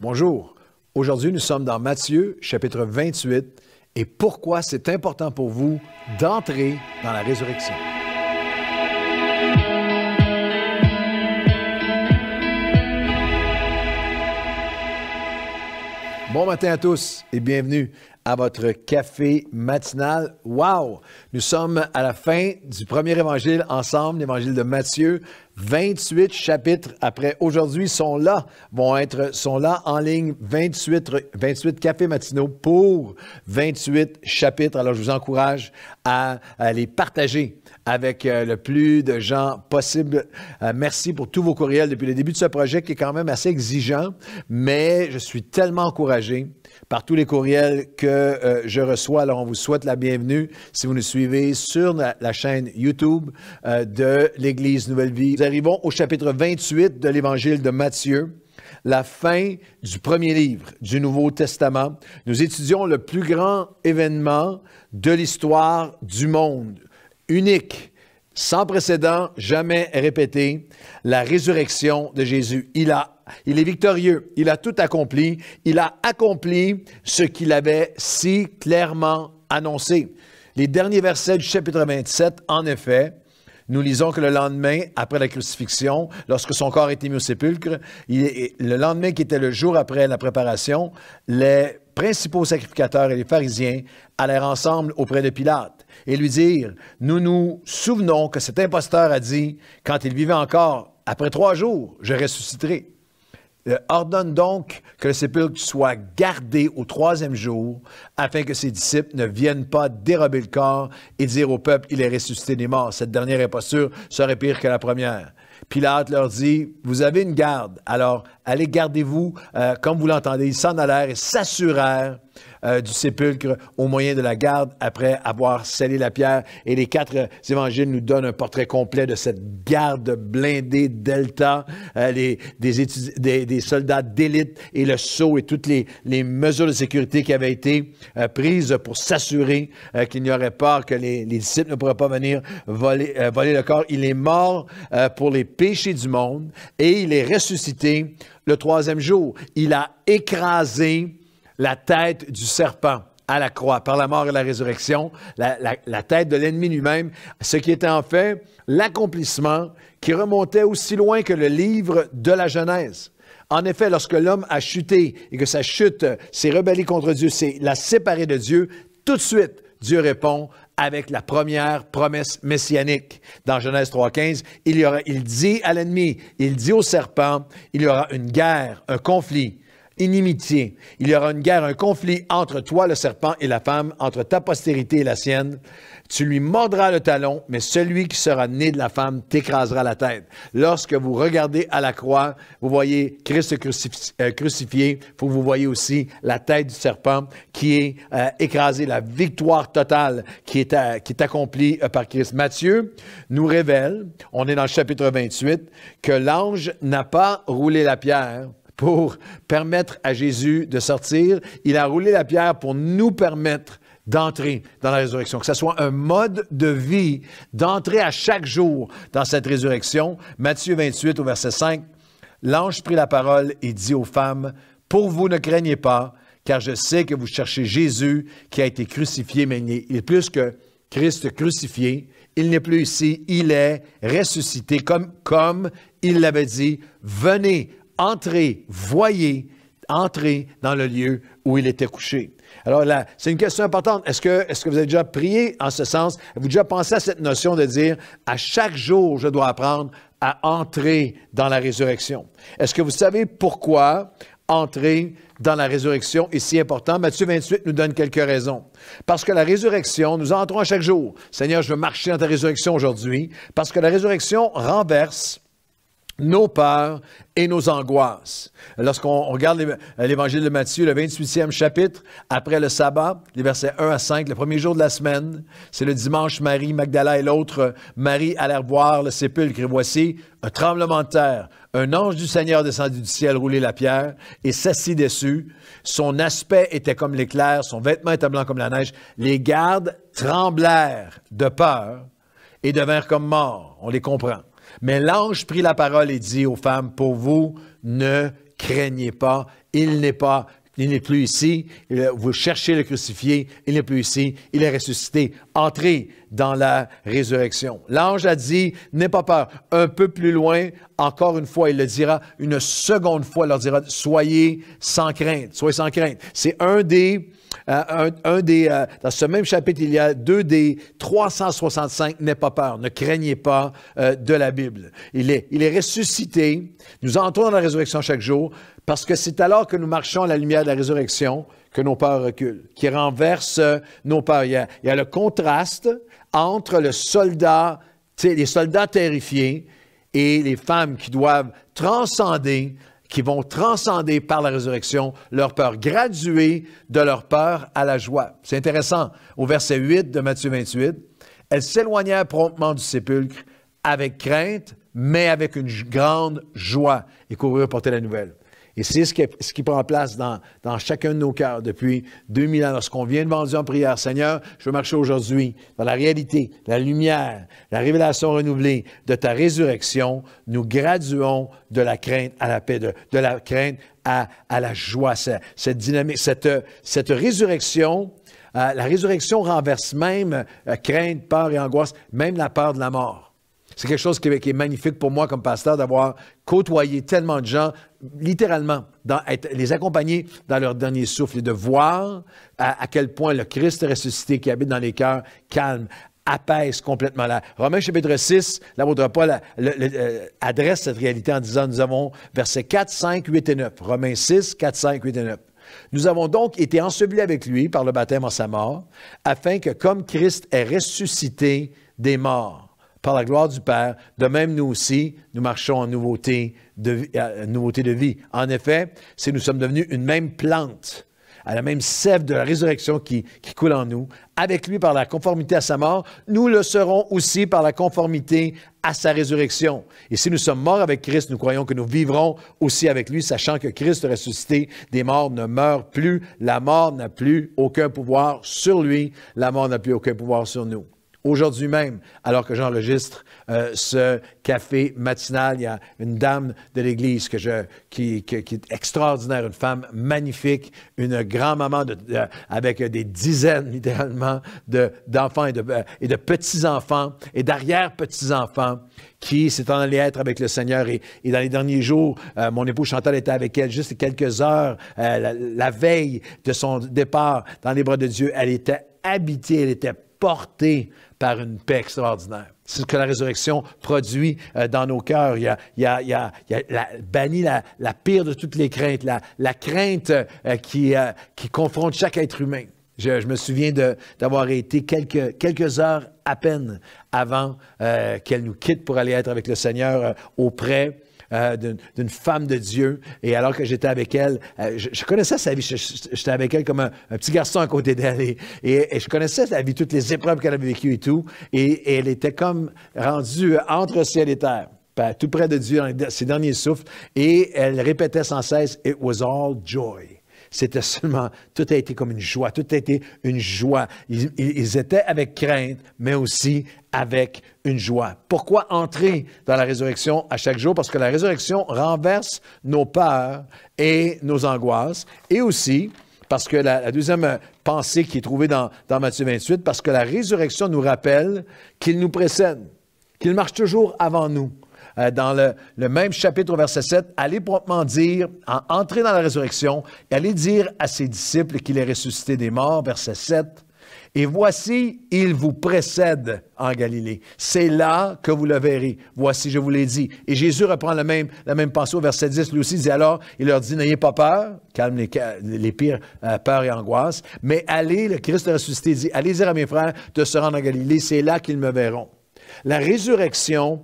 Bonjour, aujourd'hui nous sommes dans Matthieu, chapitre 28, et pourquoi c'est important pour vous d'entrer dans la résurrection. Bon matin à tous et bienvenue à votre café matinal. Wow! Nous sommes à la fin du premier évangile ensemble, l'évangile de Matthieu. 28 chapitres après aujourd'hui sont là en ligne, 28 cafés matinaux pour 28 chapitres. Alors, je vous encourage à les partager avec le plus de gens possible. Merci pour tous vos courriels depuis le début de ce projet qui est quand même assez exigeant, mais je suis tellement encouragé par tous les courriels que je reçois. Alors, on vous souhaite la bienvenue si vous nous suivez sur la chaîne YouTube de l'Église Nouvelle Vie. Nous arrivons au chapitre 28 de l'Évangile de Matthieu, la fin du premier livre du Nouveau Testament. Nous étudions le plus grand événement de l'histoire du monde, unique, sans précédent, jamais répété, la résurrection de Jésus. Il est victorieux, il a tout accompli, il a accompli ce qu'il avait si clairement annoncé. Les derniers versets du chapitre 27, en effet, nous lisons que le lendemain, après la crucifixion, lorsque son corps a été mis au sépulcre, le lendemain qui était le jour après la préparation, les principaux sacrificateurs et les pharisiens allèrent ensemble auprès de Pilate et lui dire, « Nous nous souvenons que cet imposteur a dit, quand il vivait encore, après 3 jours, je ressusciterai. » Ordonne donc que le sépulcre soit gardé au 3e jour, afin que ses disciples ne viennent pas dérober le corps et dire au peuple, il est ressuscité des morts. Cette dernière imposture serait pire que la première. Pilate leur dit, vous avez une garde, alors allez gardez-vous comme vous l'entendez. Ils s'en allèrent et s'assurèrent du sépulcre au moyen de la garde après avoir scellé la pierre. Et les 4 évangiles nous donnent un portrait complet de cette garde blindée Delta, des soldats d'élite et le sceau et toutes les mesures de sécurité qui avaient été prises pour s'assurer qu'il n'y aurait pas, que les disciples ne pourraient pas venir voler le corps. Il est mort pour les péchés du monde et il est ressuscité le 3e jour. Il a écrasé la tête du serpent à la croix, par la mort et la résurrection, la tête de l'ennemi lui-même, ce qui était en fait l'accomplissement qui remontait aussi loin que le livre de la Genèse. En effet, lorsque l'homme a chuté et que sa chute s'est rebellée contre Dieu, l'a séparé de Dieu, tout de suite, Dieu répond avec la première promesse messianique. Dans Genèse 3,15, il dit à l'ennemi, il dit au serpent, il y aura une guerre, un conflit, inimitié. Il y aura une guerre, un conflit entre toi, le serpent, et la femme, entre ta postérité et la sienne. Tu lui mordras le talon, mais celui qui sera né de la femme t'écrasera la tête. Lorsque vous regardez à la croix, vous voyez Christ crucifié, il faut que vous voyez aussi la tête du serpent qui est écrasée, la victoire totale qui est accomplie par Christ. Matthieu nous révèle, on est dans le chapitre 28, que l'ange n'a pas roulé la pierre pour permettre à Jésus de sortir. Il a roulé la pierre pour nous permettre d'entrer dans la résurrection, que ce soit un mode de vie, d'entrer à chaque jour dans cette résurrection. Matthieu 28 au verset 5, l'ange prit la parole et dit aux femmes, « Pour vous ne craignez pas, car je sais que vous cherchez Jésus qui a été crucifié, mais il est plus que Christ crucifié. Il n'est plus ici, il est ressuscité, comme il l'avait dit. Venez, entrez, voyez, entrez dans le lieu où il était couché. » Alors là, c'est une question importante. Est-ce que vous avez déjà prié en ce sens? Avez-vous déjà pensé à cette notion de dire, à chaque jour, je dois apprendre à entrer dans la résurrection? Est-ce que vous savez pourquoi entrer dans la résurrection est si important? Matthieu 28 nous donne quelques raisons. Parce que la résurrection, nous entrons à chaque jour. Seigneur, je veux marcher dans ta résurrection aujourd'hui. Parce que la résurrection renverse nos peurs et nos angoisses. Lorsqu'on regarde l'Évangile de Matthieu, le 28e chapitre, après le sabbat, les versets 1 à 5, le premier jour de la semaine, c'est le dimanche, Marie, Magdala et l'autre Marie allèrent voir le sépulcre. Et voici un tremblement de terre. Un ange du Seigneur descendit du ciel, roulait la pierre et s'assit dessus. Son aspect était comme l'éclair, son vêtement était blanc comme la neige. Les gardes tremblèrent de peur et devinrent comme morts. On les comprend. Mais l'ange prit la parole et dit aux femmes, « Pour vous, ne craignez pas, il n'est plus ici. Vous cherchez le crucifié, il n'est plus ici. Il est ressuscité. Entrez dans la résurrection. L'ange a dit, n'aie pas peur. Un peu plus loin, encore une fois, il le dira une seconde fois, il leur dira, soyez sans crainte. Soyez sans crainte. C'est dans ce même chapitre, il y a 2 des 365, n'aie pas peur, ne craignez pas de la Bible. Il est ressuscité. Nous entrons dans la résurrection chaque jour parce que c'est alors que nous marchons à la lumière de la résurrection que nos peurs reculent, qui renversent nos peurs. Il y a le contraste entre les soldats terrifiés et les femmes qui doivent transcender, qui vont transcender par la résurrection leur peur, graduer de leur peur à la joie. C'est intéressant, au verset 8 de Matthieu 28, « Elles s'éloignèrent promptement du sépulcre avec crainte, mais avec une grande joie, et coururent porter la nouvelle. » Et c'est ce qui prend place dans chacun de nos cœurs depuis 2000 ans. Lorsqu'on vient devant Dieu en prière, « Seigneur, je veux marcher aujourd'hui dans la réalité, la lumière, la révélation renouvelée de ta résurrection. » Nous graduons de la crainte à la paix, de la crainte à la joie. Cette dynamique, cette résurrection, la résurrection renverse même crainte, peur et angoisse, même la peur de la mort. C'est quelque chose qui est magnifique pour moi comme pasteur d'avoir côtoyé tellement de gens, littéralement, les accompagner dans leur dernier souffle et de voir à quel point le Christ ressuscité qui habite dans les cœurs calme, apaise complètement. Romains chapitre 6, l'apôtre Paul adresse cette réalité en disant, nous avons versets 4, 5, 8 et 9. Romains 6, 4, 5, 8 et 9. Nous avons donc été ensevelis avec lui par le baptême en sa mort, afin que comme Christ est ressuscité des morts, par la gloire du Père, de même nous aussi, nous marchons en nouveauté de vie. En effet, si nous sommes devenus une même plante, à la même sève de la résurrection qui coule en nous, avec lui par la conformité à sa mort, nous le serons aussi par la conformité à sa résurrection. Et si nous sommes morts avec Christ, nous croyons que nous vivrons aussi avec lui, sachant que Christ ressuscité des morts ne meurt plus. La mort n'a plus aucun pouvoir sur lui. La mort n'a plus aucun pouvoir sur nous. Aujourd'hui même, alors que j'enregistre ce café matinal, il y a une dame de l'Église qui est extraordinaire, une femme magnifique, une grand-maman avec des dizaines, littéralement, d'enfants et de petits-enfants et d'arrière-petits-enfants qui s'est en allé être avec le Seigneur. Et dans les derniers jours, mon époux Chantal était avec elle juste quelques heures, la veille de son départ dans les bras de Dieu. Elle était habitée, elle était portée par une paix extraordinaire. C'est ce que la résurrection produit dans nos cœurs. Il a banni la pire de toutes les craintes, la crainte qui confronte chaque être humain. Je me souviens d'avoir été quelques heures à peine avant qu'elle nous quitte pour aller être avec le Seigneur auprès d'une femme de Dieu. Et alors que j'étais avec elle, je connaissais sa vie. J'étais avec elle comme un petit garçon à côté d'elle. Et je connaissais sa vie, toutes les épreuves qu'elle avait vécues et tout. Et elle était comme rendue entre ciel et terre, tout près de Dieu dans ses derniers souffles. Et elle répétait sans cesse, « It was all joy ». C'était seulement, tout a été comme une joie, tout a été une joie. Ils étaient avec crainte, mais aussi avec une joie. Pourquoi entrer dans la résurrection à chaque jour? Parce que la résurrection renverse nos peurs et nos angoisses. Et aussi, parce que la deuxième pensée qui est trouvée dans Matthieu 28, parce que la résurrection nous rappelle qu'il nous précède, qu'il marche toujours avant nous. Dans le même chapitre au verset 7, allez promptement dire, entrez dans la résurrection, et allez dire à ses disciples qu'il est ressuscité des morts, verset 7, et voici, il vous précède en Galilée. C'est là que vous le verrez. Voici, je vous l'ai dit. Et Jésus reprend la même pensée au verset 10, lui aussi dit alors, il leur dit, n'ayez pas peur, calme les pires peurs et angoisses, mais allez, le Christ ressuscité dit, allez dire à mes frères de se rendre en Galilée, c'est là qu'ils me verront. La résurrection,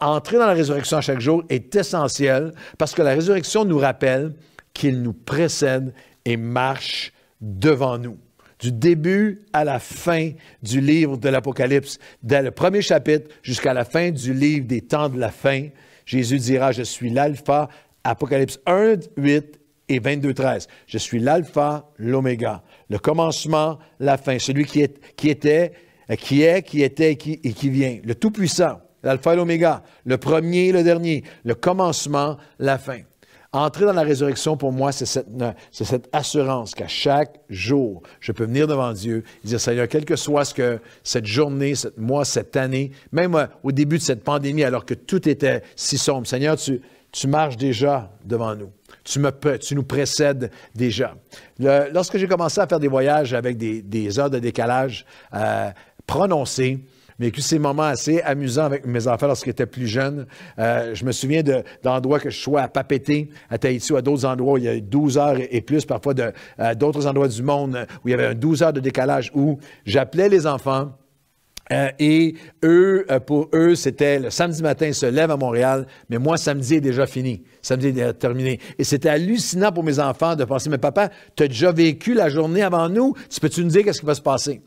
entrer dans la résurrection chaque jour est essentielle parce que la résurrection nous rappelle qu'il nous précède et marche devant nous. Du début à la fin du livre de l'Apocalypse, dès le premier chapitre jusqu'à la fin du livre des temps de la fin, Jésus dira, je suis l'alpha, Apocalypse 1, 8 et 22, 13. Je suis l'alpha, l'oméga, le commencement, la fin, celui qui était, qui était et qui vient, le Tout-Puissant, l'alpha et l'oméga, le premier et le dernier, le commencement, la fin. Entrer dans la résurrection, pour moi, c'est cette assurance qu'à chaque jour, je peux venir devant Dieu et dire, Seigneur, quel que soit ce que cette journée, ce mois, cette année, même au début de cette pandémie, alors que tout était si sombre, Seigneur, tu marches déjà devant nous. Tu nous précèdes déjà. Lorsque j'ai commencé à faire des voyages avec des heures de décalage prononcées, mais que ces moments assez amusants avec mes enfants lorsqu'ils étaient plus jeunes. Je me souviens d'endroits que je sois à Papeete, à Tahiti ou à d'autres endroits où il y a 12 heures et plus, parfois d'autres endroits du monde où il y avait 12 heures de décalage, où j'appelais les enfants. Et eux, pour eux, c'était le samedi matin, ils se lèvent à Montréal, mais moi, samedi est déjà fini. Samedi est déjà terminé. Et c'était hallucinant pour mes enfants de penser, mais papa, tu as déjà vécu la journée avant nous, peux-tu nous dire qu'est-ce qui va se passer?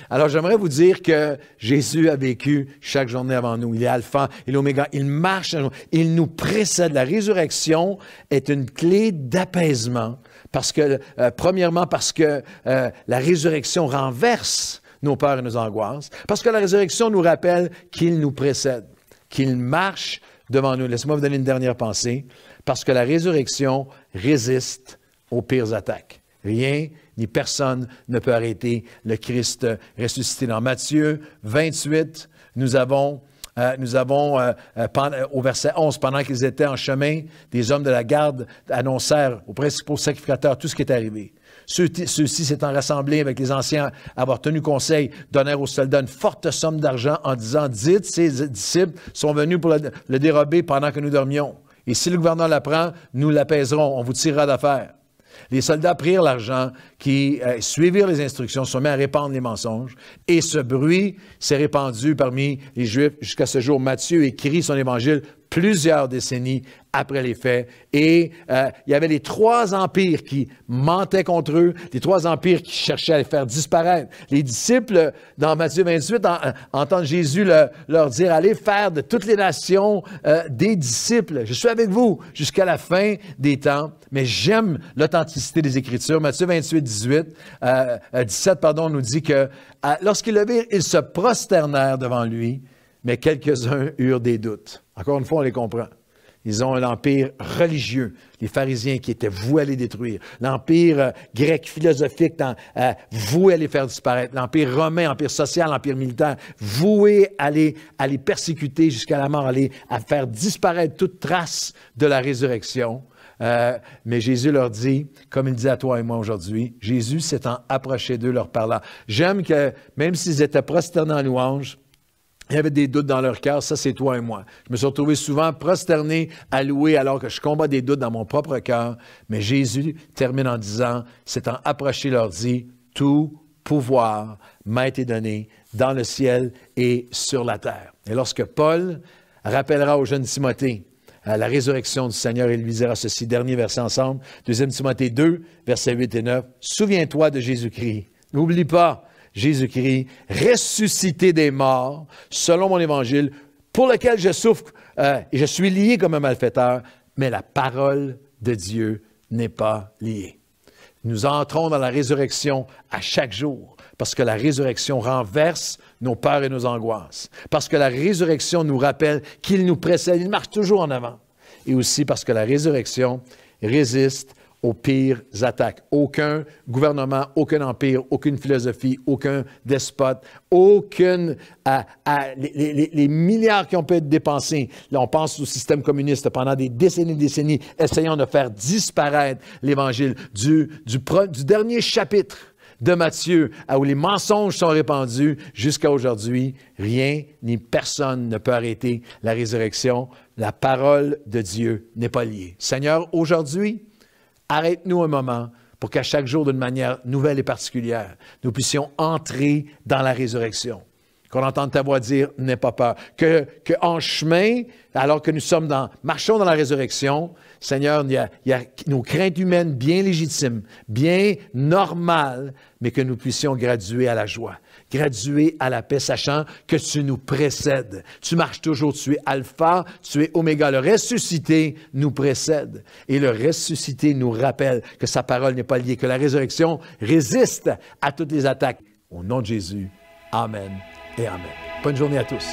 Alors, j'aimerais vous dire que Jésus a vécu chaque journée avant nous. Il est alpha, il est oméga, il marche, il nous précède. La résurrection est une clé d'apaisement parce que, premièrement, parce que la résurrection renverse nos peurs et nos angoisses, parce que la résurrection nous rappelle qu'il nous précède, qu'il marche devant nous. Laissez-moi vous donner une dernière pensée, parce que la résurrection résiste aux pires attaques. Rien ni personne ne peut arrêter le Christ ressuscité. Dans Matthieu 28, nous avons au verset 11, pendant qu'ils étaient en chemin, des hommes de la garde annoncèrent aux principaux sacrificateurs tout ce qui est arrivé. Ceux-ci s'étant rassemblés avec les anciens, avoir tenu conseil, donnèrent aux soldats une forte somme d'argent en disant, dites, ces disciples sont venus pour le dérober pendant que nous dormions. Et si le gouverneur l'apprend, nous l'apaiserons, on vous tirera d'affaire. Les soldats prirent l'argent, qui suivirent les instructions, se met à répandre les mensonges, et ce bruit s'est répandu parmi les Juifs jusqu'à ce jour. Matthieu écrit son évangile plusieurs décennies après les faits. Et il y avait les trois empires qui mentaient contre eux, les trois empires qui cherchaient à les faire disparaître. Les disciples, dans Matthieu 28, entendent Jésus leur dire, allez faire de toutes les nations des disciples. Je suis avec vous jusqu'à la fin des temps, mais j'aime l'authenticité des Écritures. Matthieu 28, 17, nous dit que lorsqu'ils le virent, ils se prosternèrent devant lui, mais quelques-uns eurent des doutes. Encore une fois, on les comprend. Ils ont l'empire religieux, les pharisiens qui étaient voués à les détruire. L'empire grec philosophique voué à les faire disparaître. L'empire romain, empire social, empire militaire, voué à les persécuter jusqu'à la mort, à faire disparaître toute trace de la résurrection. Mais Jésus leur dit, comme il dit à toi et moi aujourd'hui, Jésus s'étant approché d'eux, leur parlant. J'aime que, même s'ils étaient prosternés en louange, il y avait des doutes dans leur cœur, ça c'est toi et moi. Je me suis retrouvé souvent prosterné à louer alors que je combats des doutes dans mon propre cœur. Mais Jésus termine en disant, s'étant approché, leur dit, tout pouvoir m'a été donné dans le ciel et sur la terre. Et lorsque Paul rappellera au jeune Timothée à la résurrection du Seigneur, il lui dira ceci, dernier verset ensemble, 2 Timothée 2, versets 8 et 9, souviens-toi de Jésus-Christ, n'oublie pas Jésus-Christ, ressuscité des morts, selon mon évangile, pour lequel je souffre et je suis lié comme un malfaiteur, mais la parole de Dieu n'est pas liée. Nous entrons dans la résurrection à chaque jour, parce que la résurrection renverse nos peurs et nos angoisses, parce que la résurrection nous rappelle qu'il nous précède, il marche toujours en avant, et aussi parce que la résurrection résiste aux pires attaques. Aucun gouvernement, aucun empire, aucune philosophie, aucun despote, les milliards qui ont pu être dépensés. Là, on pense au système communiste pendant des décennies, essayant de faire disparaître l'Évangile du dernier chapitre de Matthieu, où les mensonges sont répandus jusqu'à aujourd'hui. Rien ni personne ne peut arrêter la résurrection. La parole de Dieu n'est pas liée. Seigneur, aujourd'hui, arrête-nous un moment pour qu'à chaque jour, d'une manière nouvelle et particulière, nous puissions entrer dans la résurrection. Qu'on entende ta voix dire « n'aie pas peur ». Que en chemin, alors que nous marchons dans la résurrection, Seigneur, il y a nos craintes humaines bien légitimes, bien normales, mais que nous puissions graduer à la joie, graduer à la paix, sachant que tu nous précèdes. Tu marches toujours, tu es alpha, tu es oméga. Le ressuscité nous précède. Et le ressuscité nous rappelle que sa parole n'est pas liée, que la résurrection résiste à toutes les attaques. Au nom de Jésus, amen et amen. Bonne journée à tous.